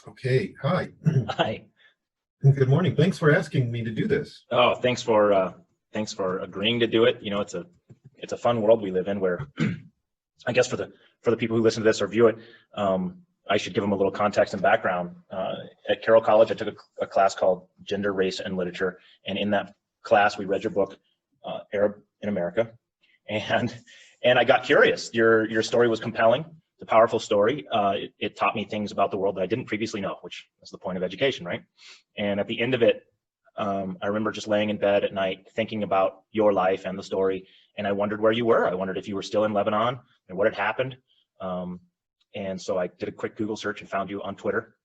Okay, hi. Hi. Good morning. Thanks for asking me to do this. Oh, thanks for agreeing to do it. You know, it's a fun world we live in where I guess for the people who listen to this or view it, I should give them a little context and background. At Carroll College, I took a class called Gender, Race, and Literature, and in that class, we read your book, Arab in America, and and I got curious. Your story was compelling. It's a powerful story. It taught me things about the world that I didn't previously know, which is the point of education, right? And at the end of it, I remember just laying in bed at night thinking about your life and the story, and I wondered where you were. I wondered if you were still in Lebanon and what had happened. And so I did a quick Google search and found you on Twitter.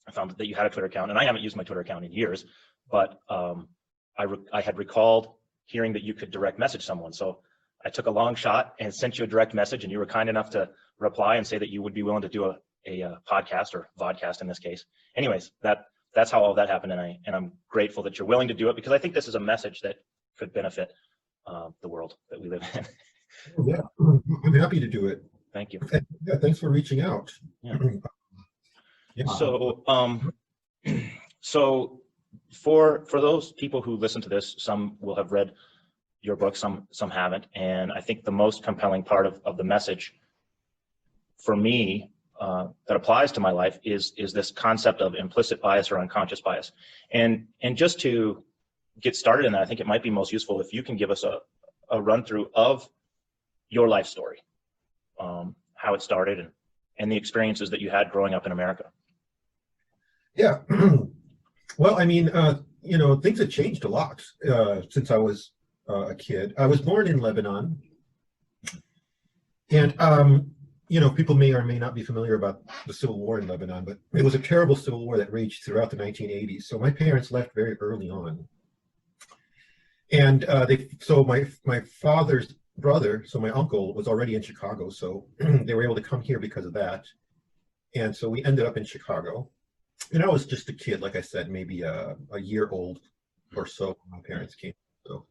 I found that you had a Twitter account, and I haven't used my Twitter account in years, but I had recalled hearing that you could direct message someone. So I took a long shot and sent you a direct message, and you were kind enough to reply and say that you would be willing to do a podcast, or vodcast in this case. Anyways, that's how all that happened, and I'm grateful that you're willing to do it, because I think this is a message that could benefit the world that we live in. Oh, yeah, I'm happy to do it. Thank you. And, yeah, thanks for reaching out. Yeah. Yeah. So for those people who listen to this, some will have read your book, some haven't, and I think the most compelling part of the message for me that applies to my life is this concept of implicit bias or unconscious bias. And just to get started in that, I think it might be most useful if you can give us a run through of your life story, how it started, and the experiences that you had growing up in America. Yeah. Well, I mean, things have changed a lot since I was a kid. I was born in Lebanon, and people may or may not be familiar about the Civil War in Lebanon, but it was a terrible civil war that raged throughout the 1980s. So my parents left very early on, and my father's brother, so my uncle, was already in Chicago, so they were able to come here because of that. And so we ended up in Chicago, and I was just a kid, like I said, maybe a year old or so when my parents came. So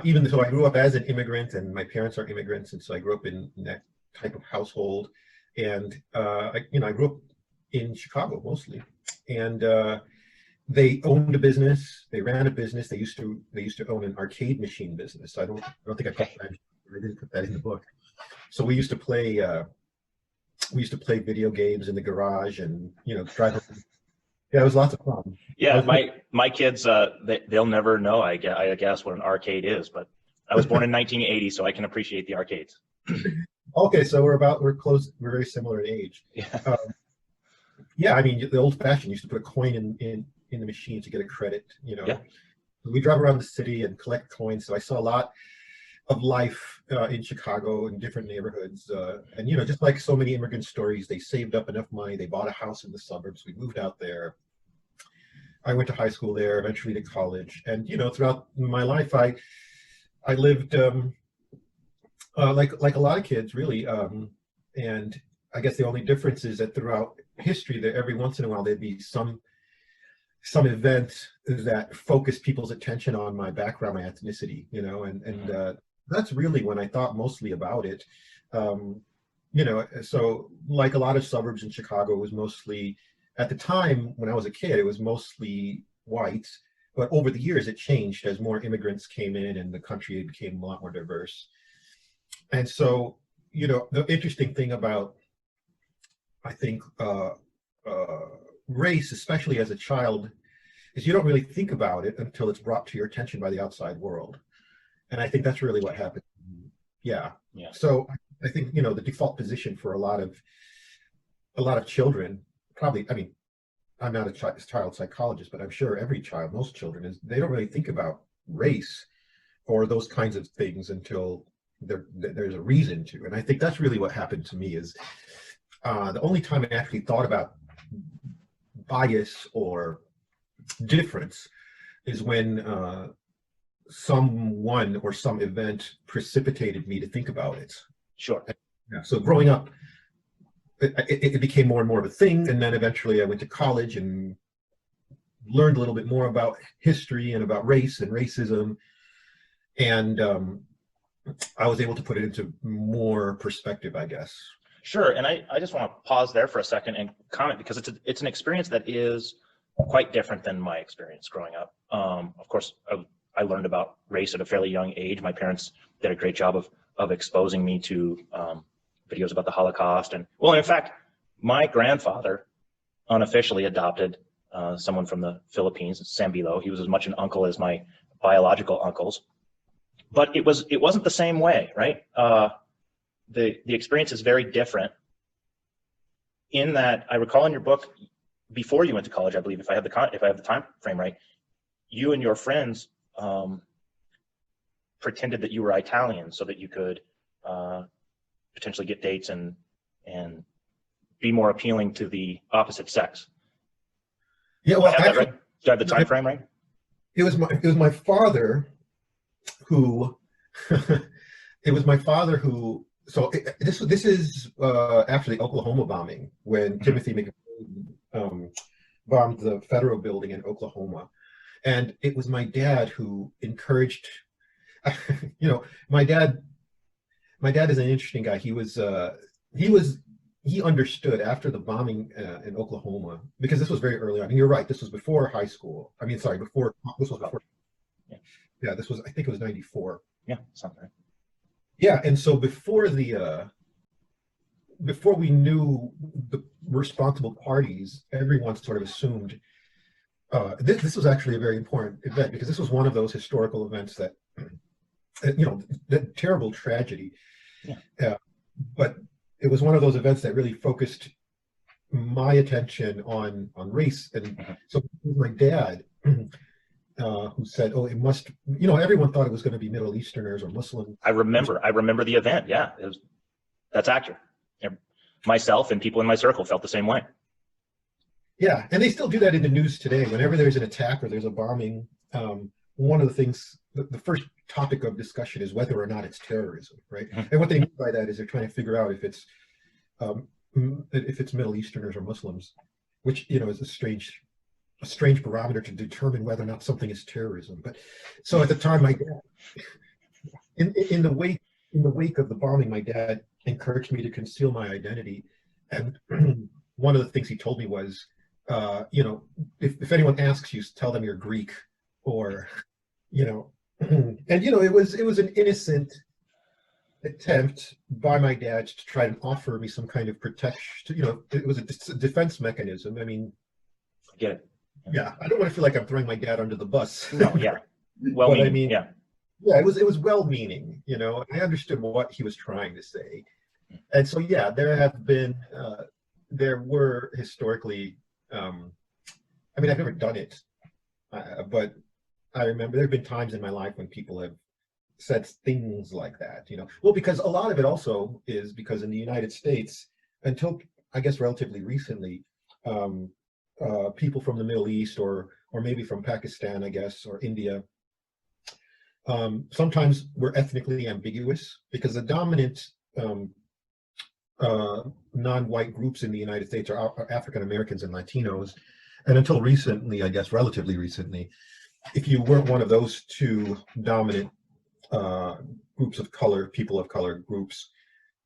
even though I grew up as an immigrant, and my parents are immigrants, and so I grew up in that type of household, and I grew up in Chicago mostly, and they owned a business. They ran a business. They used to own an arcade machine business. I don't think I didn't put that in the book. So we used to play video games in the garage, and drive around. Yeah, it was lots of fun. Yeah, my kids, they'll never know, I guess, what an arcade is, but I was born in 1980, so I can appreciate the arcades. Okay, so we're close. We're very similar in age. Yeah. Yeah, I mean, the old fashioned used to put a coin in the machine to get a credit. Yeah. We drive around the city and collect coins. So I saw a lot of life in Chicago in different neighborhoods, and just like so many immigrant stories, they saved up enough money. They bought a house in the suburbs. We moved out there. I went to high school there, eventually to college, and throughout my life, I lived like a lot of kids, really. And I guess the only difference is that throughout history, that every once in a while there'd be some event that focused people's attention on my background, my ethnicity, and that's really when I thought mostly about it. So like a lot of suburbs in Chicago, it was mostly, at the time when I was a kid, it was mostly white, but over the years it changed as more immigrants came in and the country became a lot more diverse. And so, the interesting thing about, I think, race, especially as a child, is you don't really think about it until it's brought to your attention by the outside world. And I think that's really what happened. Yeah. Yeah. So I think, the default position for a lot of children, probably, I mean, I'm not a child psychologist, but I'm sure most children, is they don't really think about race or those kinds of things until there's a reason to. And I think that's really what happened to me, is the only time I actually thought about bias or difference is when someone or some event precipitated me to think about it. Sure. Yeah. So growing up, it became more and more of a thing, and then eventually I went to college and learned a little bit more about history and about race and racism, and I was able to put it into more perspective, I guess. Sure, and I just want to pause there for a second and comment, because it's an experience that is quite different than my experience growing up. Of course, I learned about race at a fairly young age. My parents did a great job of exposing me to videos about the Holocaust, and well, in fact, my grandfather unofficially adopted someone from the Philippines, Sambilo. He was as much an uncle as my biological uncles, but it wasn't the same way, right? The experience is very different in that I recall in your book, before you went to college, I believe, if I have the time frame right, you and your friends pretended that you were Italian so that you could potentially get dates and be more appealing to the opposite sex. Yeah, well, Do I have that actually, right? Do I have the time frame right? it was my father who it was my father who. So this is after the Oklahoma bombing, when Timothy McVeigh bombed the federal building in Oklahoma, and it was my dad who encouraged. You know, my dad is an interesting guy. He understood after the bombing in Oklahoma, because this was very early on. And you're right, this was before high school. I mean, sorry, this was before. Yeah, this was, I think it was 94. Yeah, something. Yeah, and so before we knew the responsible parties, everyone sort of assumed this was actually a very important event, because this was one of those historical events that, that terrible tragedy. Yeah. But it was one of those events that really focused my attention on race, and so it was my dad who said, "Oh, it must." Everyone thought it was going to be Middle Easterners or Muslims. I remember the event. Yeah, that's accurate. Myself and people in my circle felt the same way. Yeah, and they still do that in the news today. Whenever there's an attack or there's a bombing, one of the things, the first topic of discussion is whether or not it's terrorism, right? And what they mean by that is they're trying to figure out if it's Middle Easterners or Muslims, which is a strange barometer to determine whether or not something is terrorism. But so at the time, my dad, in the wake of the bombing, my dad encouraged me to conceal my identity, and one of the things he told me was, if anyone asks you, tell them you're Greek, or and it was an innocent attempt by my dad to try and offer me some kind of protection. It was a defense mechanism. I mean, I get it. Yeah, I don't want to feel like I'm throwing my dad under the bus. No, yeah. Well, but I mean, yeah. Yeah, it was well-meaning. I understood what he was trying to say, and so yeah, there were historically. I mean, I've never done it, but I remember there have been times in my life when people have said things like that. Well, because a lot of it also is because in the United States, until I guess relatively recently, people from the Middle East or maybe from Pakistan, I guess, or India, sometimes we're ethnically ambiguous, because the dominant non-white groups in the United States are African Americans and Latinos. And until recently, I guess relatively recently, if you weren't one of those two dominant groups of color, people of color groups,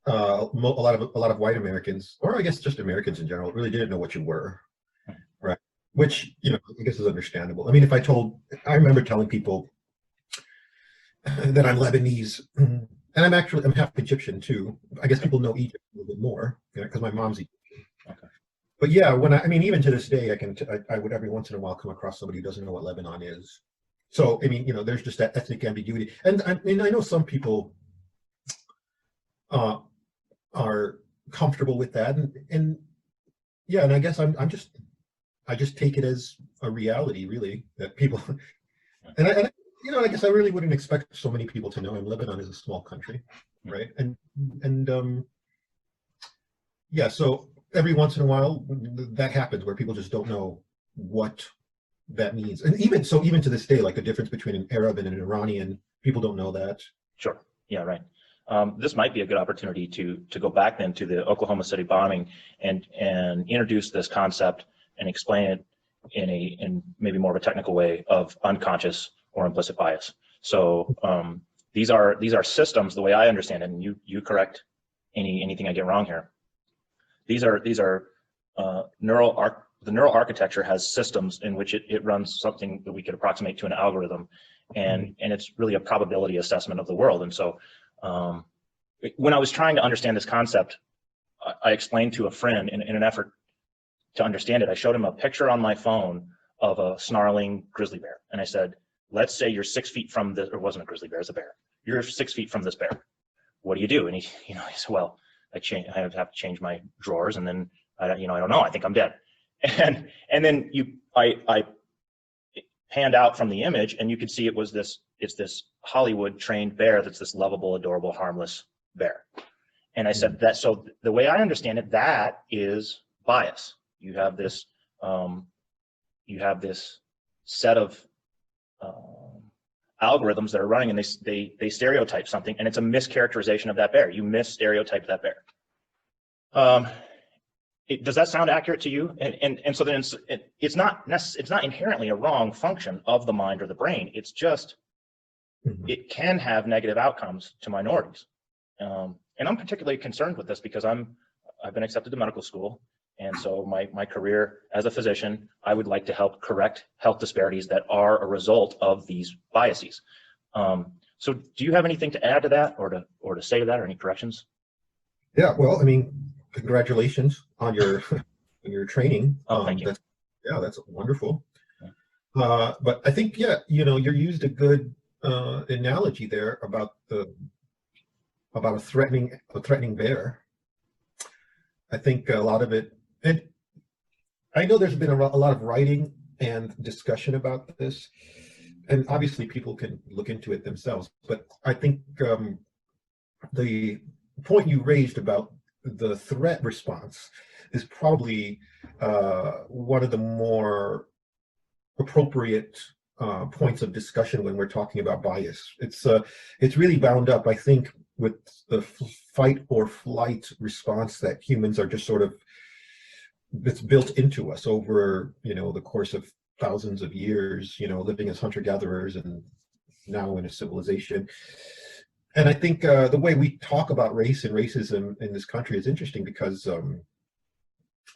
a lot of white Americans, or I guess just Americans in general, really didn't know what you were, right? Which I guess is understandable. I mean, I remember telling people that I'm Lebanese, and I'm half Egyptian too. I guess people know Egypt a little bit more, because my mom's Egyptian. Okay. But yeah, even to this day, I would every once in a while come across somebody who doesn't know what Lebanon is. So I mean, there's just that ethnic ambiguity, and I know some people are comfortable with that, and yeah, and I guess I just take it as a reality, really, that people, and I guess I really wouldn't expect so many people to know. And Lebanon is a small country, right? And yeah, so every once in a while that happens where people just don't know what that means. And even to this day, like the difference between an Arab and an Iranian, people don't know that. Sure. Yeah, right. This might be a good opportunity to go back then to the Oklahoma City bombing and introduce this concept and explain it in maybe more of a technical way of unconscious or implicit bias. So these are systems, the way I understand it, and you correct anything I get wrong here. the neural architecture has systems in which it runs something that we could approximate to an algorithm, and it's really a probability assessment of the world. And so when I was trying to understand this concept, I explained to a friend in an effort to understand it. I showed him a picture on my phone of a snarling grizzly bear, and I said, let's say you're 6 feet from this, or it wasn't a grizzly bear, it's a bear. You're 6 feet from this bear. What do you do? And he said, well, I have to change my drawers, and then I don't know. I think I'm dead. And then I panned out from the image, and you could see it's this Hollywood trained bear that's this lovable, adorable, harmless bear. And I said that, so the way I understand it, that is bias. You have this set of algorithms that are running, and they stereotype something, and it's a mischaracterization of that bear. You misstereotype that bear. Does that sound accurate to you? And so then it's not inherently a wrong function of the mind or the brain. It's just it can have negative outcomes to minorities. And I'm particularly concerned with this because I've been accepted to medical school, and so my career as a physician, I would like to help correct health disparities that are a result of these biases. So do you have anything to add to that, or to say to that, or any corrections? Yeah, well, I mean, congratulations on your on your training. Oh, thank you. That's wonderful. But I think, you used a good analogy there about a threatening bear. I think a lot of it, and I know there's been a lot of writing and discussion about this, and obviously people can look into it themselves. But I think the point you raised about the threat response is probably one of the more appropriate points of discussion when we're talking about bias. It's really bound up, I think, with the fight or flight response that humans are just sort of, it's built into us over the course of thousands of years, living as hunter-gatherers and now in a civilization. And I think the way we talk about race and racism in this country is interesting because,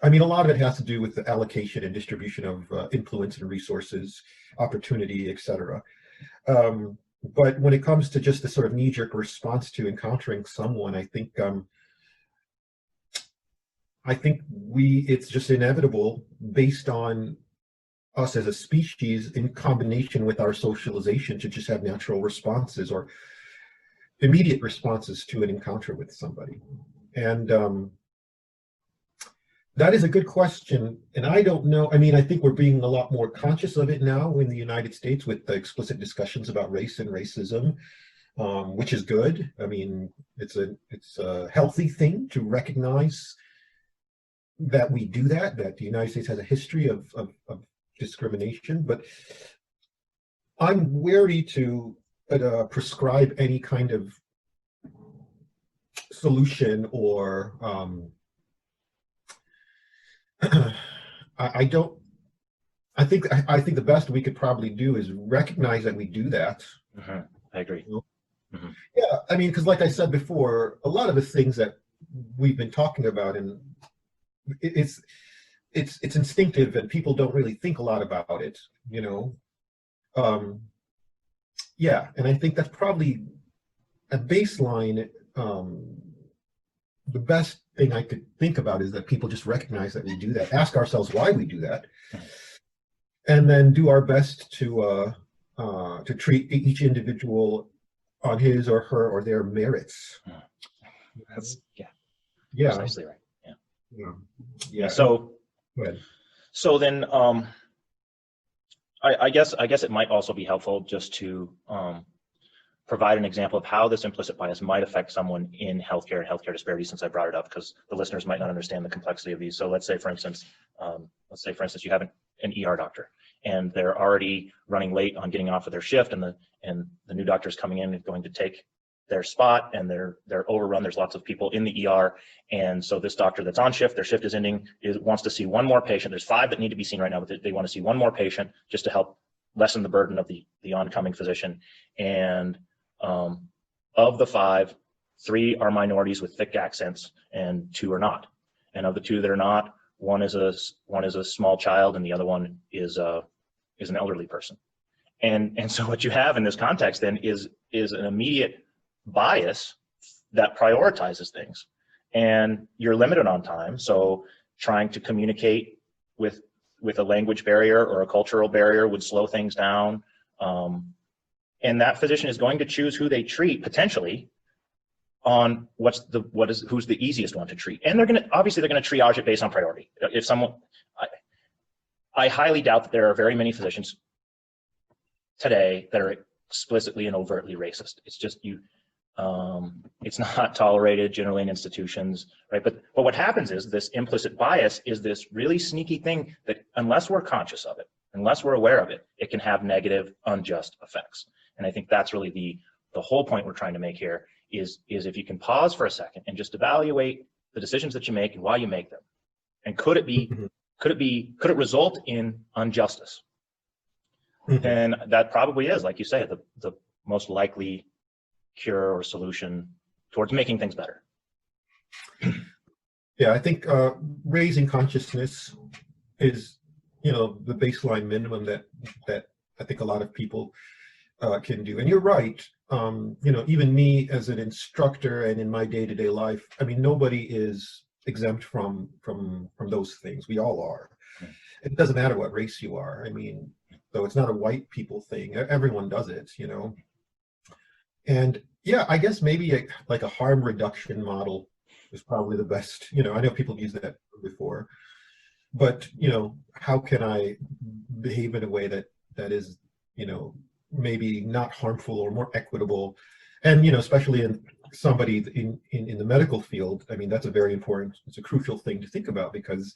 I mean, a lot of it has to do with the allocation and distribution of influence and resources, opportunity, etc. But when it comes to just the sort of knee-jerk response to encountering someone, I think it's just inevitable based on us as a species in combination with our socialization to just have natural responses or immediate responses to an encounter with somebody. And that is a good question. And I don't know, I mean, I think we're being a lot more conscious of it now in the United States with the explicit discussions about race and racism, which is good. I mean, it's a healthy thing to recognize that we do that the United States has a history of discrimination. But I'm wary to prescribe any kind of solution or I think the best we could probably do is recognize that we do that. I agree. Yeah, I mean, because like I said before, a lot of the things that we've been talking about, and it's instinctive, and people don't really think a lot about it, yeah, and I think that's probably a baseline. The best thing I could think about is that people just recognize that we do that, ask ourselves why we do that, and then do our best to treat each individual on his or her or their merits. That's precisely right. Yeah. So go ahead. So then, I guess it might also be helpful just to provide an example of how this implicit bias might affect someone in healthcare and healthcare disparities, since I brought it up, because the listeners might not understand the complexity of these. So let's say, for instance, you have an ER doctor, and they're already running late on getting off of their shift, and the new doctor is coming in and going to take their spot, and they're overrun. There's lots of people in the ER, and so this doctor that's on shift, their shift is ending, wants to see one more patient. There's 5 that need to be seen right now, but they want to see one more patient just to help lessen the burden of the oncoming physician. And of the 5, 3 are minorities with thick accents, and 2 are not. and of the two that are not, one is a small child, and the other one is an elderly person. And so what you have in this context then is an immediate bias that prioritizes things, and you're limited on time. So trying to communicate with a language barrier or a cultural barrier would slow things down. And that physician is going to choose who they treat potentially on who's the easiest one to treat. And they're going to triage it based on priority. If someone, I highly doubt that there are very many physicians today that are explicitly and overtly racist. It's just it's not tolerated generally in institutions, right? But what happens is this implicit bias is this really sneaky thing that unless we're conscious of it, unless we're aware of it, it can have negative, unjust effects. And I think that's really the whole point we're trying to make here is if you can pause for a second and just evaluate the decisions that you make and why you make them. And could it result in injustice? And that probably is, like you say, the most likely cure or solution towards making things better. Yeah, I think raising consciousness is, the baseline minimum that I think a lot of people can do. And you're right. Even me as an instructor and in my day-to-day life, I mean, nobody is exempt from those things. We all are. It doesn't matter what race you are. I mean, so it's not a white people thing. Everyone does it, And yeah, I guess maybe like a harm reduction model is probably the best. I know people use that before, but how can I behave in a way that is, maybe not harmful or more equitable? And especially in somebody in the medical field, I mean, that's it's a crucial thing to think about, because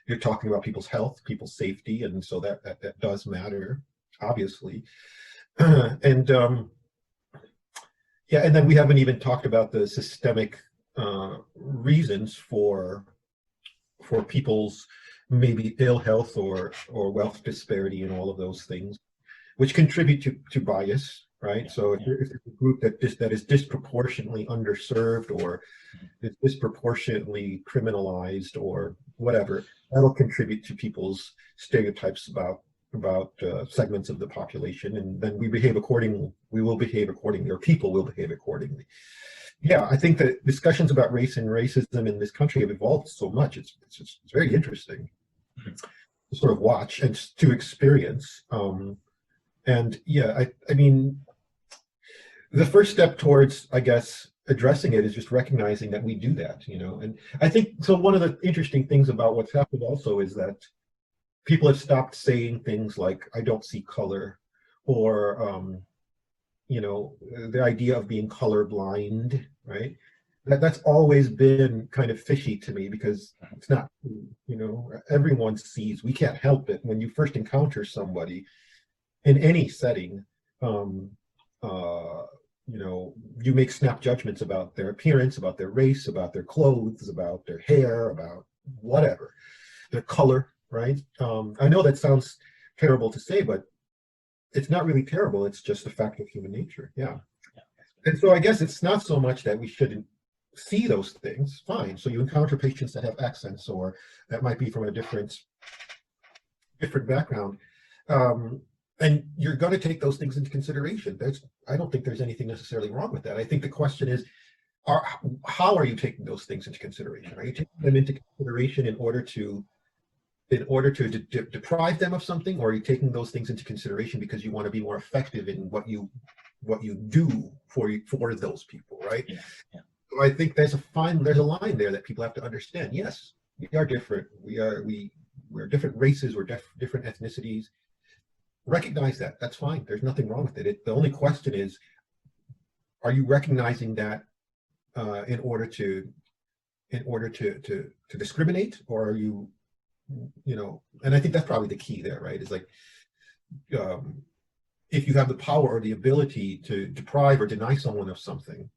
you're talking about people's health, people's safety, and so that does matter, obviously. And yeah, and then we haven't even talked about the systemic reasons for people's maybe ill health or wealth disparity and all of those things, which contribute to bias, right? So if it's a group that is disproportionately underserved or is disproportionately criminalized or whatever, that'll contribute to people's stereotypes about segments of the population, and then we will behave accordingly, or people will behave accordingly. Yeah, I think that discussions about race and racism in this country have evolved so much. It's very interesting to sort of watch and to experience. And yeah, I mean, the first step towards, I guess, addressing it is just recognizing that we do that, And I think so. One of the interesting things about what's happened also is that people have stopped saying things like "I don't see color," or the idea of being colorblind, right? That's always been kind of fishy to me, because it's not, everyone sees. We can't help it. When you first encounter somebody in any setting, you make snap judgments about their appearance, about their race, about their clothes, about their hair, about whatever, their color, right? I know that sounds terrible to say, but it's not really terrible. It's just a fact of human nature. Yeah. And so I guess it's not so much that we shouldn't see those things. Fine. So you encounter patients that have accents, or that might be from a different background. And you're going to take those things into consideration. I don't think there's anything necessarily wrong with that. I think the question is, how are you taking those things into consideration? Are you taking them into consideration in order to deprive them of something, or are you taking those things into consideration because you want to be more effective in what you do for those people, right? Yeah. So I think there's a line there that people have to understand. Yes, we are different. We're different races. We're different ethnicities. Recognize that. That's fine. There's nothing wrong with it. The only question is, are you recognizing that in order to discriminate, or are you, and I think that's probably the key there, right? Is like, if you have the power or the ability to deprive or deny someone of something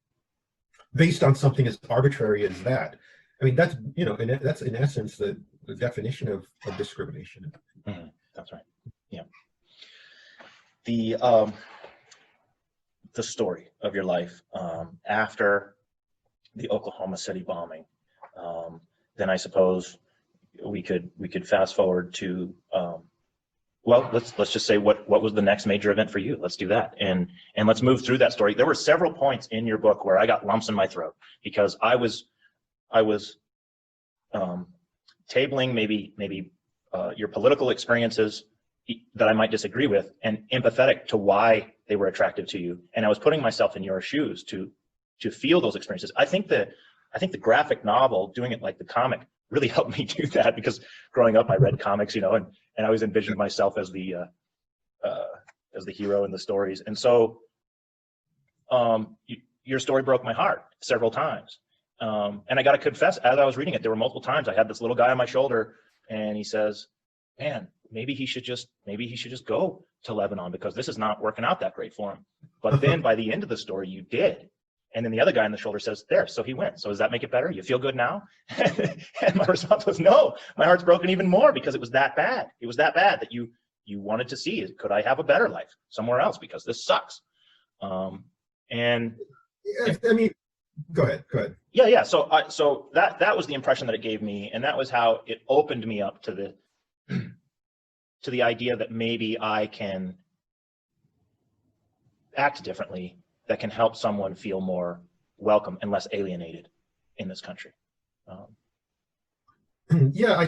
based on something as arbitrary as that, I mean, that's, that's in essence the definition of discrimination. Mm-hmm. That's right. Yeah. The story of your life after the Oklahoma City bombing, then I suppose we could fast forward to, well, let's just say what was the next major event for you. Let's do that, and let's move through that story. There were several points in your book where I got lumps in my throat because I was tabling maybe your political experiences that I might disagree with, and empathetic to why they were attractive to you. And I was putting myself in your shoes to feel those experiences. I think the graphic novel, doing it like the comic, really helped me do that, because growing up I read comics, and I always envisioned myself as the hero in the stories. And so your story broke my heart several times. And I got to confess, as I was reading it, there were multiple times I had this little guy on my shoulder, and he says, man, maybe he should just go to Lebanon, because this is not working out that great for him. But then by the end of the story, you did. And then the other guy on the shoulder says, there, so he went. So does that make it better? You feel good now? And my response was, no, my heart's broken even more, because it was that bad. It was that bad that you wanted to see, could I have a better life somewhere else, because this sucks. And yes, I mean, go ahead. Yeah. So that was the impression that it gave me, and that was how it opened me up to the idea that maybe I can act differently, that can help someone feel more welcome and less alienated in this country. Yeah,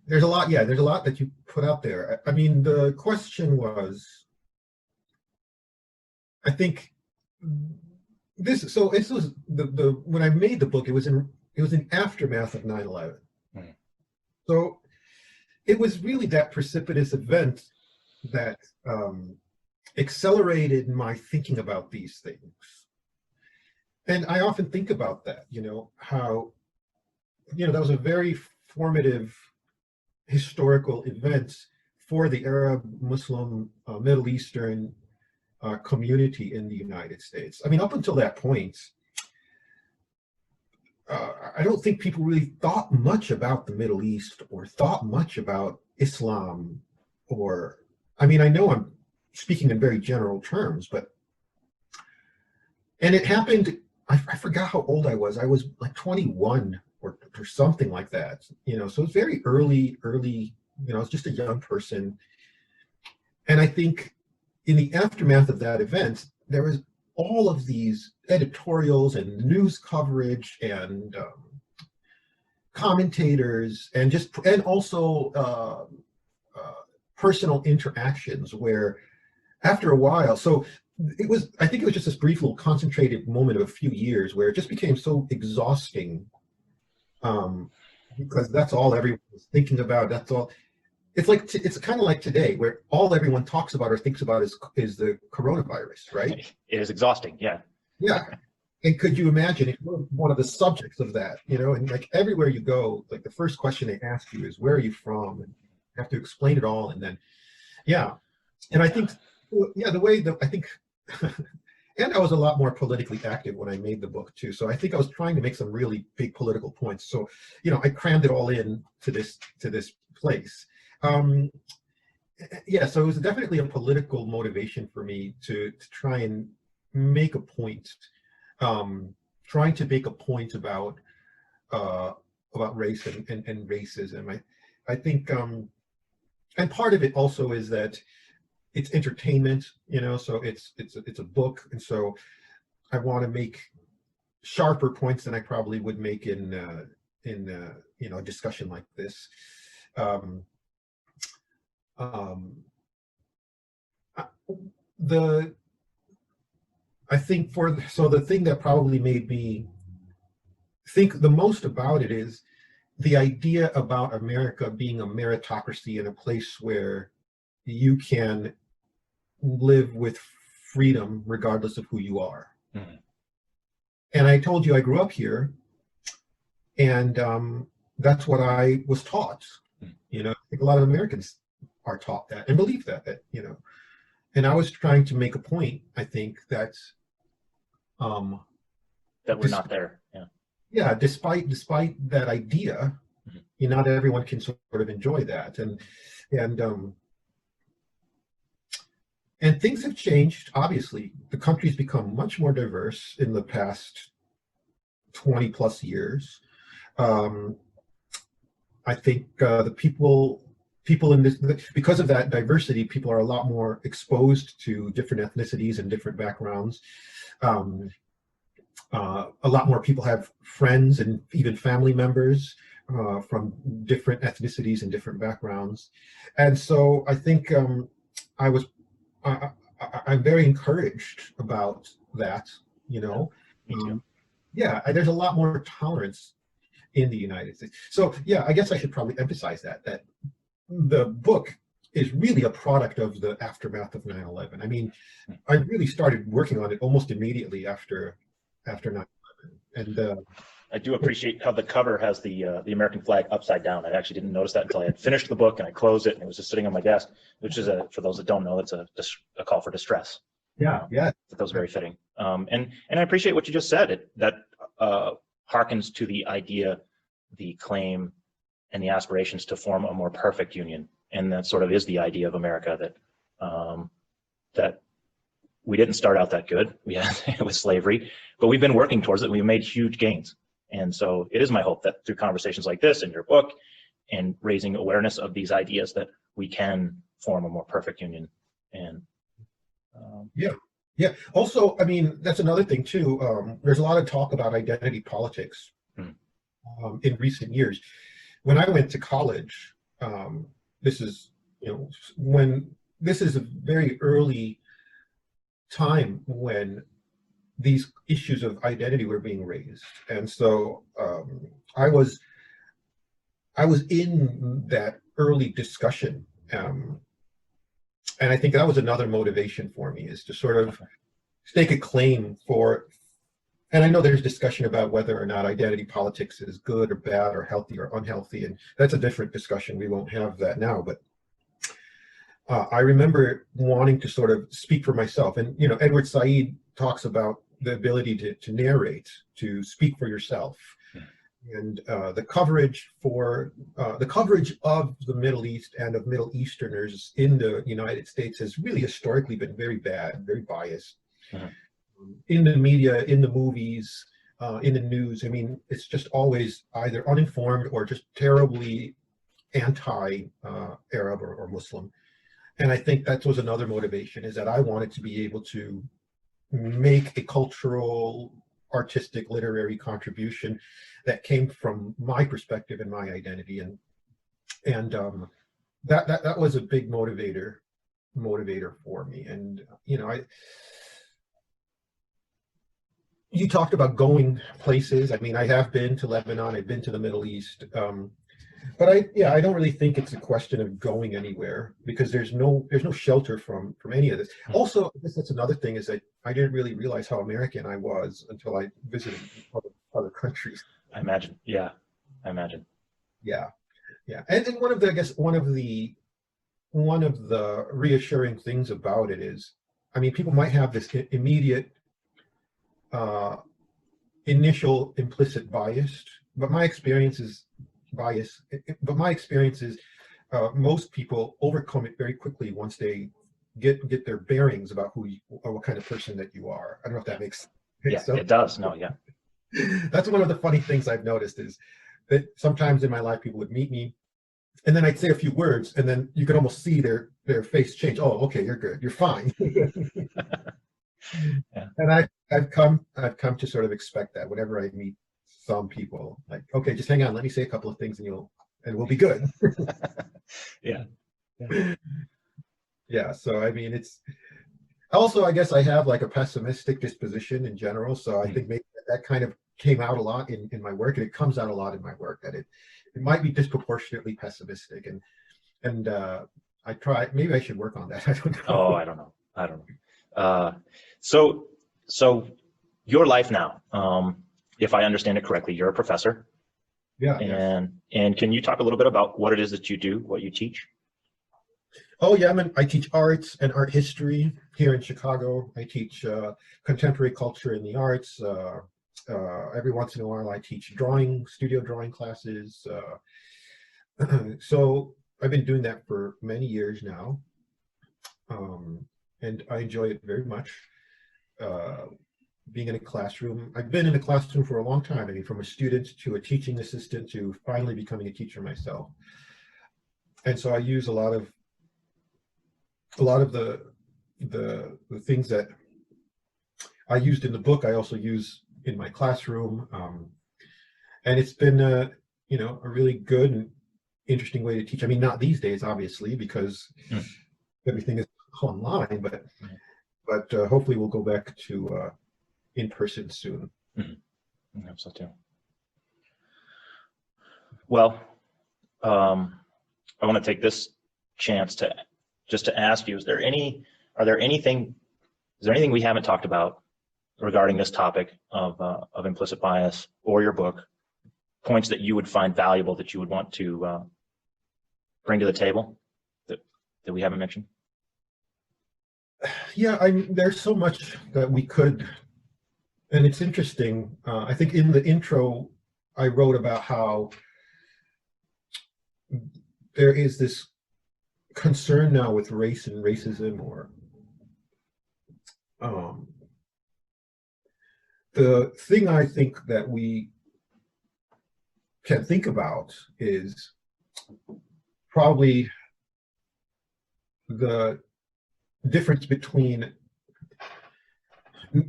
there's a lot. Yeah, there's a lot that you put out there. I mean, the question was, I think this. So this was the when I made the book, it was in aftermath of 9/11. Mm. So it was really that precipitous event that accelerated my thinking about these things. And I often think about that, how, that was a very formative historical event for the Arab, Muslim, Middle Eastern community in the United States. I mean, up until that point, I don't think people really thought much about the Middle East or thought much about Islam, or, I mean, I know I'm speaking in very general terms, and it happened, I forgot how old I was like 21 or something like that, so it was very early, I was just a young person. And I think in the aftermath of that event, there was all of these editorials and news coverage and commentators and also personal interactions, where after a while, I think it was just this brief little concentrated moment of a few years where it just became so exhausting, because that's all everyone was thinking about. That's all. It's kind of like today, where all everyone talks about or thinks about is the coronavirus, right? It is exhausting. Yeah. Yeah. And could you imagine if you're one of the subjects of that, and like everywhere you go, like the first question they ask you is, where are you from? And you have to explain it all. And then, yeah. And I think, the way that I think, and I was a lot more politically active when I made the book too. So I think I was trying to make some really big political points. So, I crammed it all in to this place. Yeah, so it was definitely a political motivation for me to try and make a point, trying to make a point about race and racism. I think, and part of it also is that it's entertainment, so it's a book, and so I want to make sharper points than I probably would make in a discussion like this. I think the thing that probably made me think the most about it is the idea about America being a meritocracy and a place where you can live with freedom regardless of who you are. Mm-hmm. And I told you I grew up here, and that's what I was taught. Mm-hmm. I think a lot of Americans are taught that and believe that, and I was trying to make a point, I think, that we're not there. Yeah, despite that idea, mm-hmm. Not everyone can sort of enjoy that, and And things have changed. Obviously, the country's become much more diverse in the past 20 plus years. Um, I think the people in this, because of that diversity, people are a lot more exposed to different ethnicities and different backgrounds. Um, a lot more people have friends and even family members from different ethnicities and different backgrounds, and so I think I was I, I'm very encouraged about that. You Yeah, know, me too. yeah, there's a lot more tolerance in the United States. So yeah, I guess I should probably emphasize that the book is really a product of the aftermath of 9/11. I mean, I really started working on it almost immediately after 9/11, and I do appreciate how the cover has the American flag upside down. I actually didn't notice that until I had finished the book and I closed it and it was just sitting on my desk, which is for those that don't know, it's a call for distress. yeah, yeah, That was very fitting. And I appreciate what you just said. That harkens to the idea, the claim, and the aspirations to form a more perfect union. And that sort of is the idea of America, that we didn't start out that good. We had it was slavery, but we've been working towards it. We've made huge gains. And so it is my hope that through conversations like this in your book and raising awareness of these ideas that we can form a more perfect union. And yeah, yeah. Also, I mean, that's another thing too. There's a lot of talk about identity politics Hmm. in recent years. When I went to college, this is when this is a very early time when these issues of identity were being raised, and so I was I was in that early discussion, and I think that was another motivation for me is to sort of stake a claim for. And I know there's discussion about whether or not identity politics is good or bad or healthy or unhealthy, and that's a different discussion. We won't have that now, but I remember wanting to sort of speak for myself. And Edward Said talks about the ability to narrate, to speak for yourself, and the coverage of the Middle East and of Middle Easterners in the United States has really historically been very bad, very biased. Mhm. In the media, in the movies, in the news. I mean, it's just always either uninformed or just terribly anti-Arab or Muslim. And I think that was another motivation, is that I wanted to be able to make a cultural, artistic, literary contribution that came from my perspective and my identity, and that was a big motivator for me. And you talked about going places. I mean, I have been to Lebanon, I've been to the Middle East, but I don't really think it's a question of going anywhere, because there's no shelter from any of this. Also, I guess that's another thing, is that I didn't really realize how American I was until I visited other countries. I imagine. Yeah, I imagine. Yeah, yeah. And then one of the reassuring things about it is, I mean, people might have this immediate uh, initial implicit bias, but my experience is bias. But my experience is most people overcome it very quickly once they get their bearings about who you, or what kind of person that you are. I don't know if that makes Yeah, sense. it does. No, yeah. That's one of the funny things I've noticed, is that sometimes in my life people would meet me, and then I'd say a few words, and then you could almost see their face change. Oh, okay, you're good, you're fine. Yeah. And I've come to sort of expect that whenever I meet some people, like, okay, just hang on, let me say a couple of things, and we'll be good. Yeah. Yeah. So I mean, it's also, I guess I have like a pessimistic disposition in general. So I think maybe that kind of came out a lot in my work, and it comes out a lot in my work, that it might be disproportionately pessimistic, and I try. Maybe I should work on that. I don't know. Oh, I don't know. I don't know. So your life now, if I understand it correctly, you're a professor, Yeah. Yes. and can you talk a little bit about what it is that you do, what you teach? Oh yeah, I teach arts and art history here in Chicago. I teach contemporary culture in the arts. Every once in a while, I teach studio drawing classes. So I've been doing that for many years now. and I enjoy it very much. Uh, Being in a classroom, I've been in a classroom for a long time. I mean, from a student to a teaching assistant to finally becoming a teacher myself. And so I use a lot of the things that I used in the book. I also use in my classroom, and it's been a really good and interesting way to teach. I mean, not these days, obviously, because Mm. everything is online, but Mm. hopefully we'll go back to in person soon. I hope so too. Well, I want to take this chance to just to ask you: are there anything, is there anything we haven't talked about regarding this topic of implicit bias or your book? Points that you would find valuable that you would want to bring to the table that we haven't mentioned? Yeah, there's so much that we could, and it's interesting. I think in the intro, I wrote about how there is this concern now with race and racism, or um, the thing I think that we can think about is probably the difference between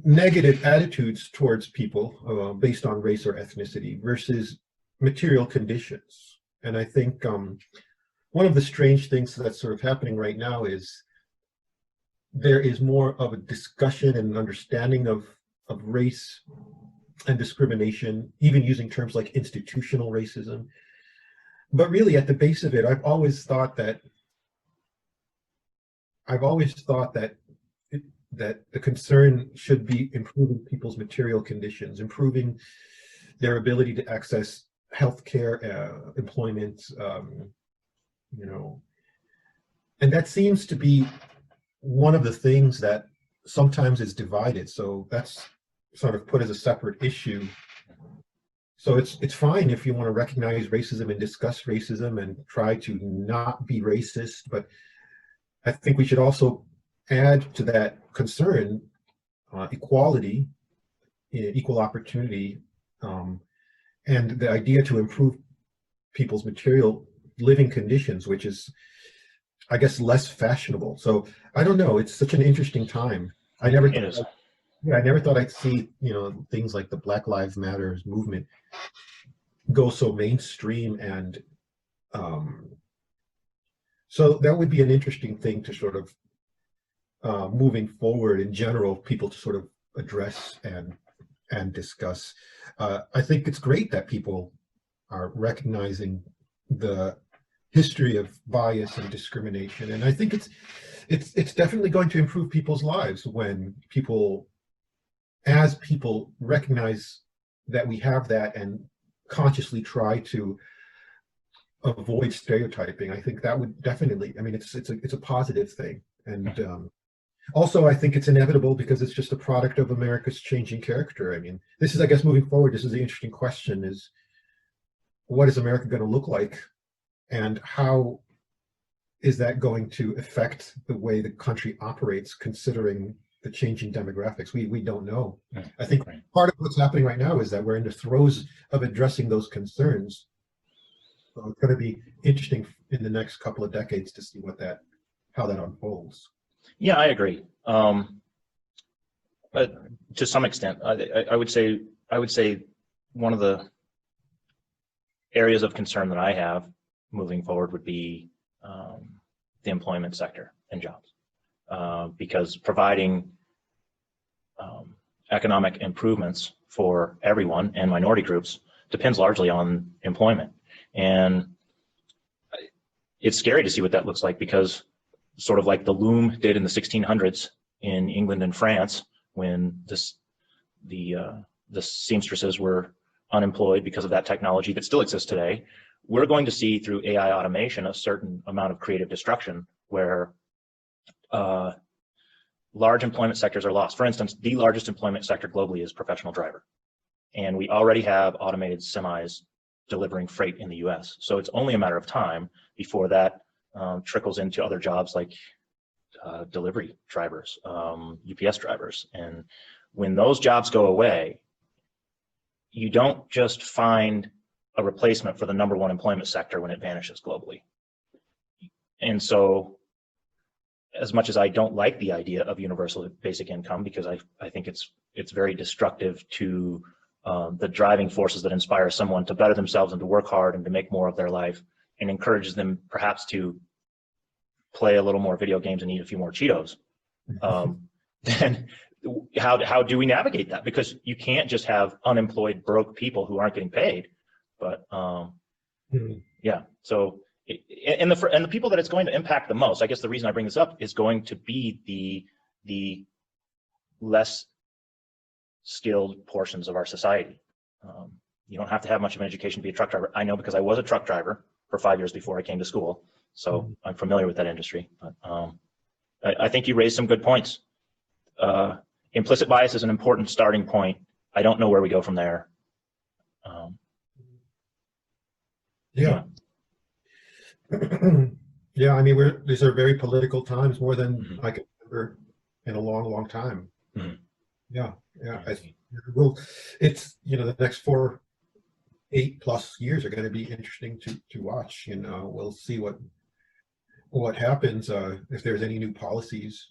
negative attitudes towards people based on race or ethnicity versus material conditions. And I think one of the strange things that's sort of happening right now is there is more of a discussion and understanding of race and discrimination, even using terms like institutional racism. But really, at the base of it, I've always thought that that the concern should be improving people's material conditions, improving their ability to access healthcare, employment, you know, and that seems to be one of the things that sometimes is divided. So that's sort of put as a separate issue. So it's fine if you want to recognize racism and discuss racism and try to not be racist, but I think we should also add to that concern equality, equal opportunity, and the idea to improve people's material living conditions, which is, I guess, less fashionable. So I don't know. It's such an interesting time. I never, It is. I never thought I'd see, things like the Black Lives Matter movement go so mainstream, and so that would be an interesting thing to sort of moving forward in general, people to sort of address and discuss. I think it's great that people are recognizing the history of bias and discrimination, and I think it's definitely going to improve people's lives when as people recognize that we have that and consciously try to avoid stereotyping. I think that would definitely, I mean, it's a positive thing. And also, I think it's inevitable because it's just a product of America's changing character. I mean, this is, I guess, moving forward, this is the interesting question: is what is America going to look like, and how is that going to affect the way the country operates, considering the changing demographics? We don't know. I think part of what's happening right now is that we're in the throes of addressing those concerns. So it's going to be interesting in the next couple of decades to see how that unfolds. Yeah, I agree. But to some extent, I would say one of the areas of concern that I have moving forward would be the employment sector and jobs, because providing economic improvements for everyone and minority groups depends largely on employment. And it's scary to see what that looks like, because sort of like the loom did in the 1600s in England and France, when the seamstresses were unemployed because of that technology that still exists today, we're going to see through AI automation a certain amount of creative destruction where large employment sectors are lost. For instance, the largest employment sector globally is professional driver. And we already have automated semis delivering freight in the US. So it's only a matter of time before that trickles into other jobs like delivery drivers, UPS drivers. And when those jobs go away, you don't just find a replacement for the number one employment sector when it vanishes globally. And so, as much as I don't like the idea of universal basic income, because I think it's very destructive to the driving forces that inspire someone to better themselves and to work hard and to make more of their life, and encourages them perhaps to play a little more video games and eat a few more Cheetos, then how do we navigate that? Because you can't just have unemployed, broke people who aren't getting paid. But yeah, so and the people that it's going to impact the most, I guess the reason I bring this up is going to be the less skilled portions of our society. You don't have to have much of an education to be a truck driver. I know, because I was a truck driver for 5 years before I came to school, so I'm familiar with that industry. But I think you raised some good points. Implicit bias is an important starting point. I don't know where we go from there. Yeah. Yeah, I mean, these are very political times, more than I can remember in a long, long time. Yeah, yeah. It's, the next 8+ years are going to be interesting to watch. We'll see what happens, if there's any new policies,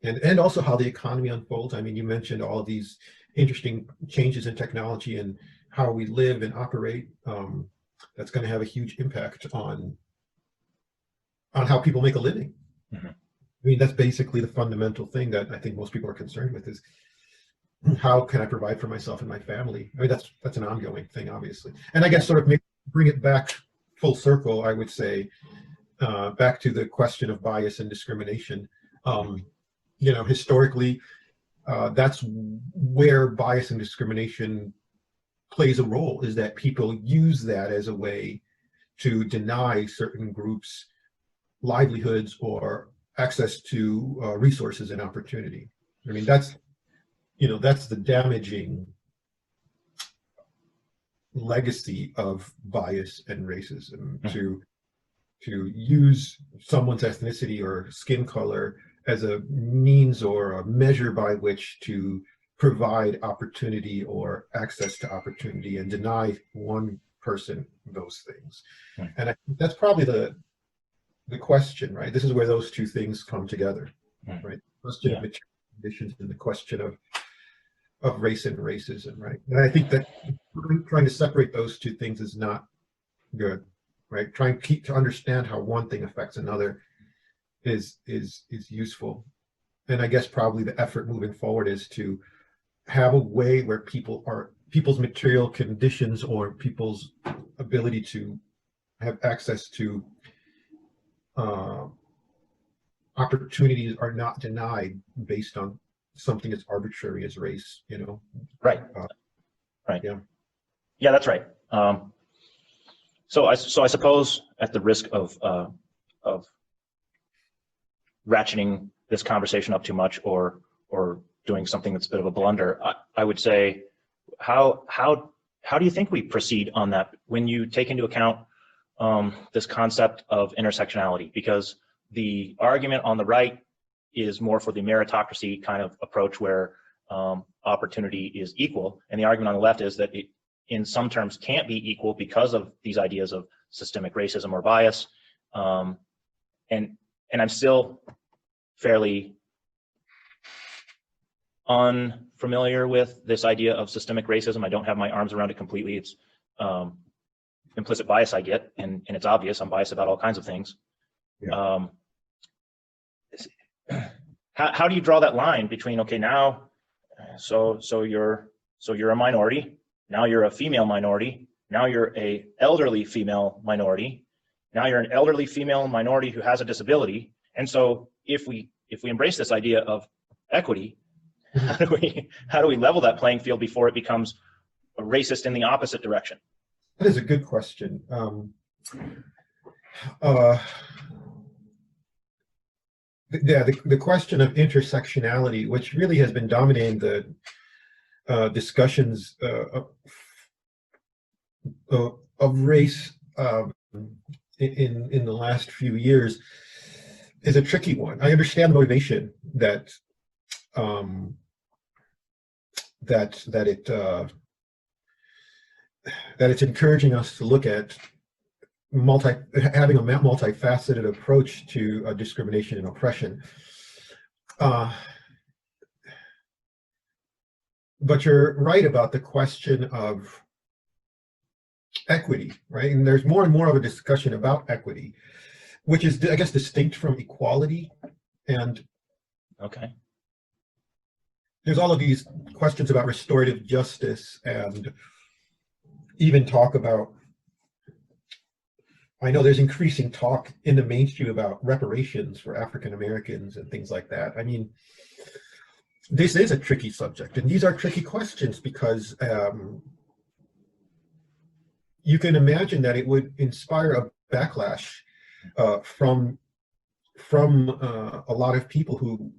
and also how the economy unfolds. I mean, you mentioned all of these interesting changes in technology and how we live and operate. That's going to have a huge impact on how people make a living. I mean, that's basically the fundamental thing that I think most people are concerned with, is how can I provide for myself and my family? I mean, that's an ongoing thing, obviously. And I guess sort of bring it back full circle, I would say, back to the question of bias and discrimination. Historically, that's where bias and discrimination plays a role, is that people use that as a way to deny certain groups livelihoods or access to resources and opportunity. I mean, that's the damaging legacy of bias and racism, to use someone's ethnicity or skin color as a means or a measure by which to provide opportunity or access to opportunity, and deny one person those things. And I think that's probably the question, right? This is where those two things come together, right? The question of material conditions and the question of race and racism, right? And I think that trying to separate those two things is not good, right? Trying to understand how one thing affects another is useful. And I guess probably the effort moving forward is to have a way where people's material conditions or people's ability to have access to opportunities are not denied based on something as arbitrary as race. Right. Right. Yeah, that's right. So I suppose, at the risk of ratcheting this conversation up too much, or doing something that's a bit of a blunder, I would say, how do you think we proceed on that when you take into account this concept of intersectionality? Because the argument on the right is more for the meritocracy kind of approach, where opportunity is equal, and the argument on the left is that it, in some terms, can't be equal because of these ideas of systemic racism or bias. And I'm still fairly unfamiliar with this idea of systemic racism. I don't have my arms around it completely. It's implicit bias I get, and it's obvious. I'm biased about all kinds of things. Yeah. How do you draw that line between, okay, now, so you're a minority, now you're a female minority, now you're a elderly female minority, now you're an elderly female minority who has a disability, and so if we embrace this idea of equity, how do we level that playing field before it becomes racist in the opposite direction? That is a good question. The question of intersectionality, which really has been dominating the discussions of race in the last few years, is a tricky one. I understand the motivation that um, that that it that it's encouraging us to look at having a multifaceted approach to discrimination and oppression. Uh, but you're right about the question of equity, right? And there's more and more of a discussion about equity, which is, I guess, distinct from equality. And Okay. there's all of these questions about restorative justice, and even talk about, I know there's increasing talk in the mainstream about reparations for African Americans and things like that. I mean, this is a tricky subject, and these are tricky questions because you can imagine that it would inspire a backlash from a lot of people who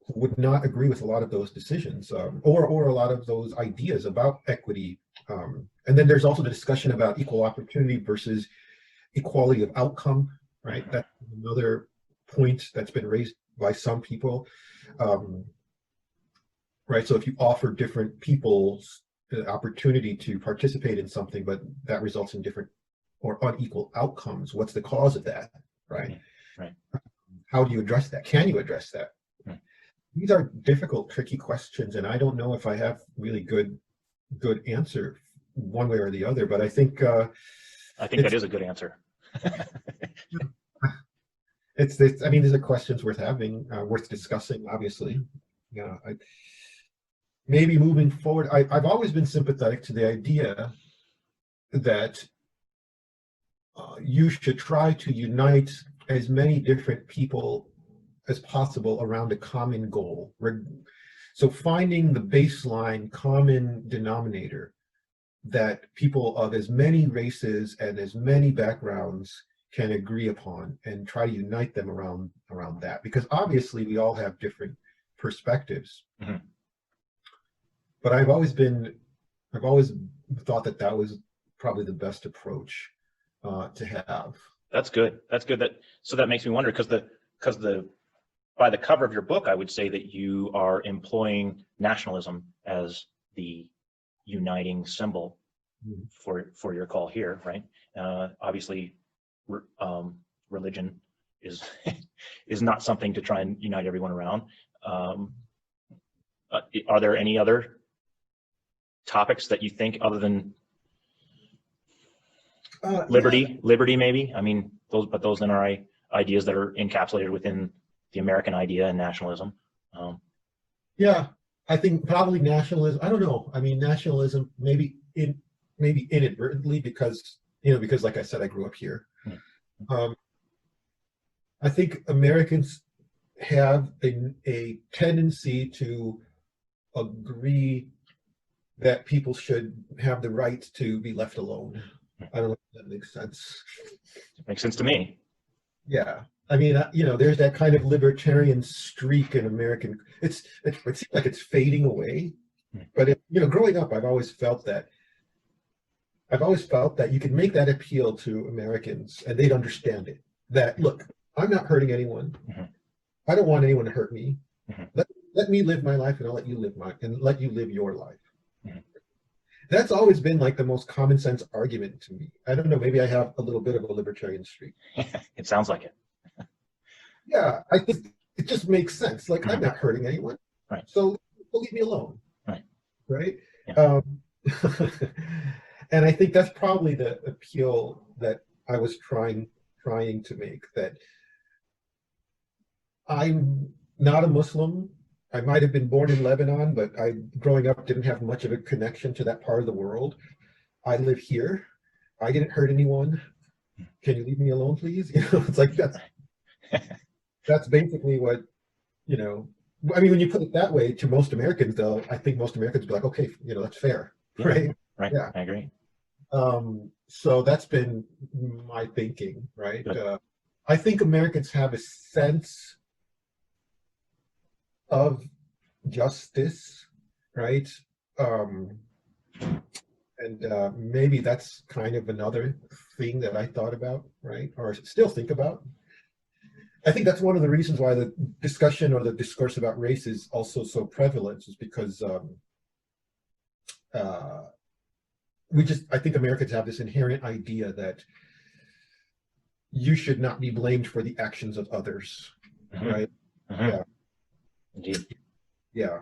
would not agree with a lot of those decisions, or a lot of those ideas about equity. And then there's also the discussion about equal opportunity versus equality of outcome, right? That's another point that's been raised by some people, right? So if you offer different people the opportunity to participate in something, but that results in different or unequal outcomes, what's the cause of that, right? Right. How do you address that? Can you address that? Right. These are difficult, tricky questions, and I don't know if I have really good answer one way or the other, but I think that is a good answer. it's I mean, these are questions worth having, worth discussing, obviously. Yeah, maybe moving forward, I've always been sympathetic to the idea that you should try to unite as many different people as possible around a common goal. So finding the baseline common denominator that people of as many races and as many backgrounds can agree upon, and try to unite them around that, because obviously we all have different perspectives. Mm-hmm. But I've always thought that was probably the best approach to have. That's good. So that makes me wonder, because by the cover of your book, I would say that you are employing nationalism as the uniting symbol for your call here, right? Obviously, religion is is not something to try and unite everyone around. Are there any other topics that you think, other than liberty, maybe? I mean, those then are ideas that are encapsulated within the American idea and nationalism. Yeah, I think probably nationalism. I don't know. I mean, nationalism maybe inadvertently, because like I said, I grew up here. I think Americans have a tendency to agree that people should have the right to be left alone. I don't know if that makes sense. It makes sense to me. Yeah. I mean, there's that kind of libertarian streak in American. It seems like it's fading away, but growing up, I've always felt that you could make that appeal to Americans, and they'd understand it. That, look, I'm not hurting anyone. Mm-hmm. I don't want anyone to hurt me. Mm-hmm. Let me live my life, and I'll let you live your life. Mm-hmm. That's always been like the most common sense argument to me. I don't know. Maybe I have a little bit of a libertarian streak. It sounds like it. Yeah, I think it just makes sense. Like, I'm not hurting anyone, right? So leave me alone, right? Yeah. And I think that's probably the appeal that I was trying to make. That I'm not a Muslim. I might have been born in Lebanon, but growing up, didn't have much of a connection to that part of the world. I live here. I didn't hurt anyone. Can you leave me alone, please? It's like that's basically what, I mean, when you put it that way to most Americans, though, I think most Americans would be like, okay, that's fair, right? Right. Yeah, I agree. So that's been my thinking, right? I think Americans have a sense of justice, right? And maybe that's kind of another thing that I thought about, right? Or still think about. I think that's one of the reasons why the discussion or the discourse about race is also so prevalent, is because uh, I think Americans have this inherent idea that you should not be blamed for the actions of others, right? Yeah, Indeed. yeah.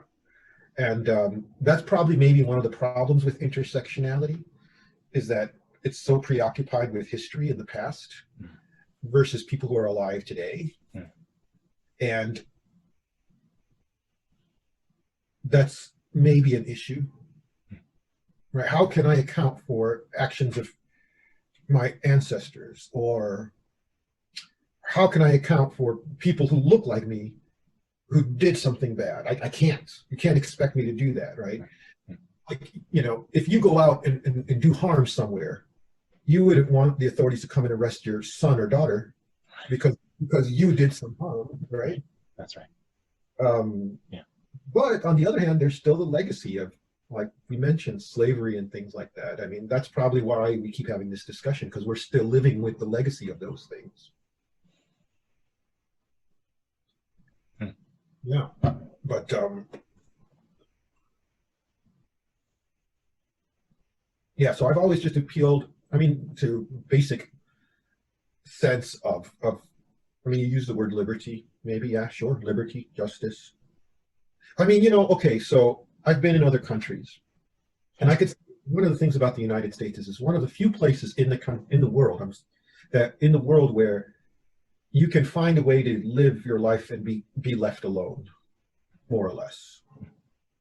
And that's probably maybe one of the problems with intersectionality, is that it's so preoccupied with history in the past versus people who are alive today. And that's maybe an issue, right? How can I account for actions of my ancestors? Or how can I account for people who look like me who did something bad? I can't. You can't expect me to do that, right? Like, if you go out and do harm somewhere, you wouldn't want the authorities to come and arrest your son or daughter because you did some harm, right? That's right. Yeah. But on the other hand, there's still the legacy of, like we mentioned, slavery and things like that. I mean, that's probably why we keep having this discussion, because we're still living with the legacy of those things. Yeah, but yeah, so I've always just appealed, to basic sense of, you use the word liberty, maybe, yeah, sure, liberty, justice. Okay, so I've been in other countries, and one of the things about the United States is it's one of the few places in the world where you can find a way to live your life and be left alone, more or less.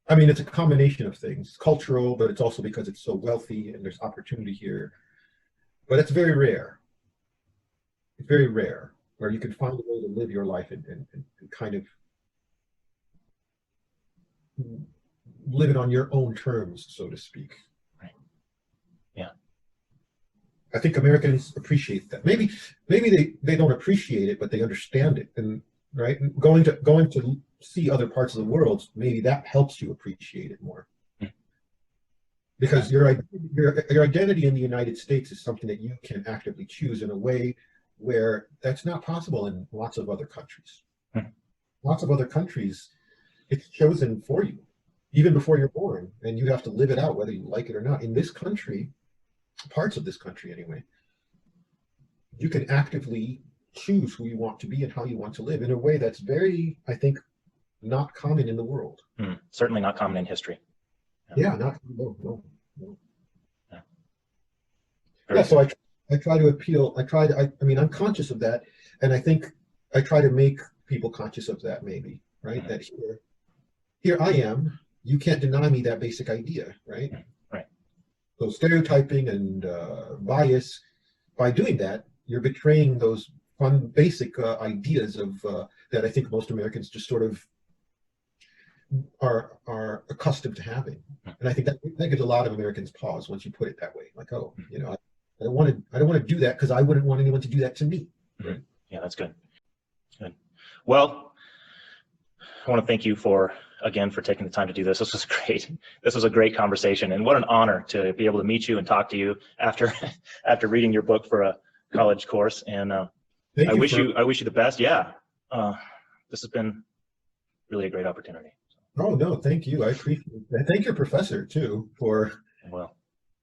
It's a combination of things, cultural, but it's also because it's so wealthy and there's opportunity here. But it's very rare. It's very rare where you can find a way to live your life and kind of live it on your own terms, so to speak. Right. Yeah. I think Americans appreciate that. Maybe they don't appreciate it, but they understand it. And right, and going to see other parts of the world, maybe that helps you appreciate it more. Because your identity in the United States is something that you can actively choose in a way where that's not possible in lots of other countries. Lots of other countries, it's chosen for you, even before you're born, and you have to live it out whether you like it or not. In this country, parts of this country anyway, you can actively choose who you want to be and how you want to live in a way that's very, I think, not common in the world. Certainly not common in history. Yeah, no. Yeah, so I try to appeal. I'm conscious of that, and I think I try to make people conscious of that, maybe, right? That here I am. You can't deny me that basic idea, right? Right. So stereotyping and bias, by doing that, you're betraying those fun, basic ideas of that I think most Americans just sort of are accustomed to having. And I think that gives a lot of Americans pause once you put it that way. Like, oh, I don't want to do that because I wouldn't want anyone to do that to me. Right? Yeah, that's good. Good. Well, I want to thank you again for taking the time to do this. This was great. This was a great conversation, and what an honor to be able to meet you and talk to you after reading your book for a college course. And I wish you the best. Yeah, this has been really a great opportunity. Oh no, thank you. I appreciate it. And thank your professor too for. Well.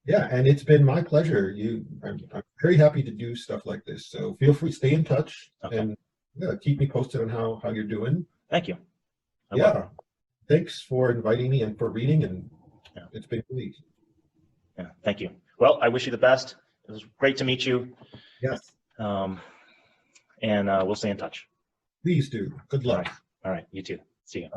Yeah, and it's been my pleasure. I'm very happy to do stuff like this. So feel free, stay in touch, and keep me posted on how you're doing. Thank you. Thanks for inviting me and for reading, and it's been great. Yeah, thank you. Well, I wish you the best. It was great to meet you. Yes. And we'll stay in touch. Please do. Good luck. All right. You too. See you.